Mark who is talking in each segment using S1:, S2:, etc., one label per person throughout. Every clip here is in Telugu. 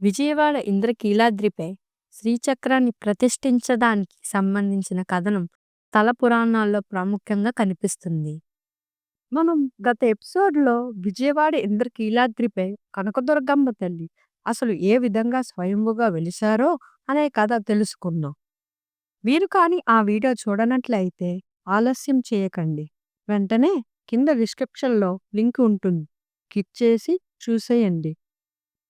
S1: విజయవాడ ఇంద్రకీలాద్రిపై శ్రీచక్రాన్ని ప్రతిష్ఠించడానికి సంబంధించిన కథనం స్థల పురాణాల్లో ప్రాముఖ్యంగా కనిపిస్తుంది. మనం గత ఎపిసోడ్‌లో విజయవాడ ఇంద్రకీలాద్రిపై కనకదుర్గమ్మ తల్లి అసలు ఏ విధంగా స్వయంభుగా వెలిసారో అనే కథ తెలుసుకున్నాం. మీరు కానీ ఆ వీడియో చూడనట్లయితే ఆలస్యం చేయకండి. వెంటనే కింద డిస్క్రిప్షన్‌లో లింక్ ఉంటుంది. క్లిక్ చేసి చూసేయండి.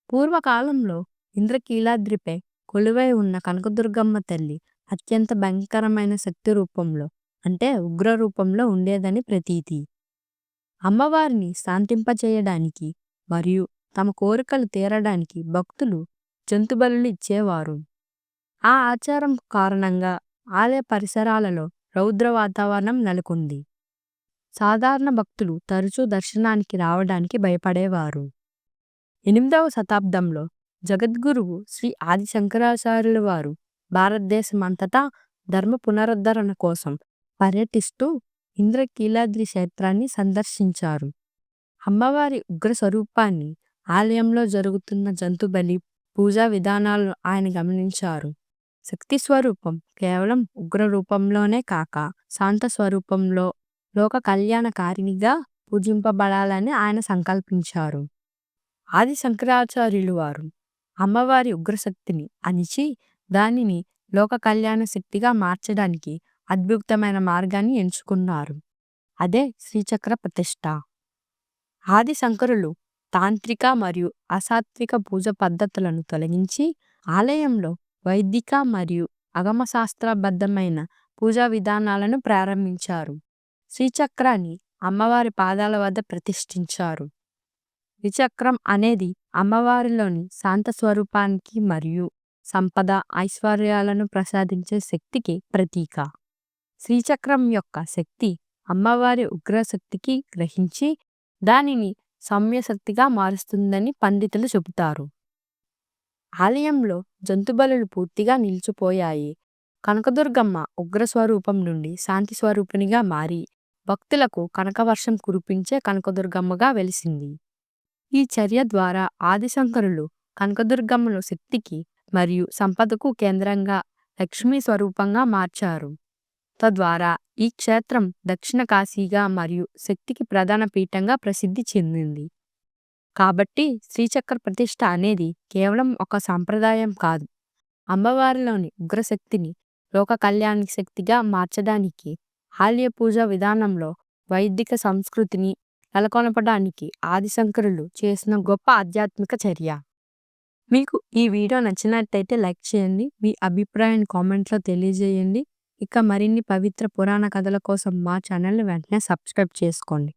S1: పూర్వకాలంలో ఇంద్రకీలాద్రిపై కొలువై ఉన్న కనకదుర్గమ్మ తల్లి అత్యంత భయంకరమైన శక్తి రూపంలో అంటే ఉగ్ర రూపంలో ఉండేదని ప్రతీతి. అమ్మవారిని శాంతింపచేయడానికి మరియు తమ కోరికలు తీరడానికి భక్తులు జంతుబలులు ఇచ్చేవారు. ఆ ఆచారం కారణంగా ఆలయ పరిసరాలలో రౌద్ర వాతావరణం నెలకొంది. సాధారణ భక్తులు తరచూ దర్శనానికి రావడానికి భయపడేవారు. 8వ శతాబ్దంలో జగద్గురువు శ్రీ ఆది శంకరాచార్యుల వారు భారతదేశమంతటా ధర్మ పునరుద్ధరణ కోసం పర్యటిస్తూ ఇంద్రకీలాద్రి క్షేత్రాన్ని సందర్శించారు. అమ్మవారి ఉగ్ర స్వరూపాన్ని, ఆలయంలో జరుగుతున్న జంతుబలి పూజా విధానాలను ఆయన గమనించారు. శక్తి స్వరూపం కేవలం ఉగ్ర రూపంలోనే కాక శాంత స్వరూపంలో లోక కళ్యాణకారిణిగా పూజింపబడాలని ఆయన సంకల్పించారు. ఆది శంకరాచార్యులు వారు అమ్మవారి ఉగ్రశక్తిని అణిచి దానిని లోక కళ్యాణ శక్తిగా మార్చడానికి అద్భుతమైన మార్గాన్ని ఎంచుకున్నారు. అదే శ్రీచక్ర ప్రతిష్ఠ. ఆది శంకరులు తాంత్రిక మరియు అసాత్విక పూజ పద్ధతులను తొలగించి ఆలయంలో వైదిక మరియు అగమశాస్త్రబద్ధమైన పూజా విధానాలను ప్రారంభించారు. శ్రీచక్రాన్ని అమ్మవారి పాదాల వద్ద ప్రతిష్ఠించారు. శ్రీచక్రం అనేది అమ్మవారిలోని శాంత స్వరూపానికి మరియు సంపద, ఐశ్వర్యాలను ప్రసాదించే శక్తికి ప్రతీక. శ్రీచక్రం యొక్క శక్తి అమ్మవారి ఉగ్రశక్తికి గ్రహించి దానిని సౌమ్యశక్తిగా మారుస్తుందని పండితులు చెబుతారు. ఆలయంలో జంతుబలులు పూర్తిగా నిలిచిపోయాయి. కనకదుర్గమ్మ ఉగ్రస్వరూపం నుండి శాంతి స్వరూపిణిగా మారి భక్తులకు కనకవర్షం కురిపించే కనకదుర్గమ్మగా వెలిసింది. ఈ చర్య ద్వారా ఆదిశంకరులు కనకదుర్గమ్మను శక్తికి మరియు సంపదకు కేంద్రంగా లక్ష్మీ స్వరూపంగా మార్చారు. తద్వారా ఈ క్షేత్రం దక్షిణ కాశీగా మరియు శక్తికి ప్రధాన పీఠంగా ప్రసిద్ధి చెందింది. కాబట్టి శ్రీచక్ర ప్రతిష్ఠ అనేది కేవలం ఒక సంప్రదాయం కాదు, అమ్మవారిలోని ఉగ్రశక్తిని లోక కళ్యాణ శక్తిగా మార్చడానికి, ఆలయ పూజా విధానంలో వైదిక సంస్కృతిని నెలకొల్పడానికి ఆదిశంకరులు చేసిన గొప్ప ఆధ్యాత్మిక చర్య. మీకు ఈ వీడియో నచ్చినట్టయితే లైక్ చేయండి. మీ అభిప్రాయాన్ని కామెంట్లో తెలియజేయండి. ఇక మరిన్ని పవిత్ర పురాణ కథల కోసం మా ఛానల్ని వెంటనే సబ్స్క్రైబ్ చేసుకోండి.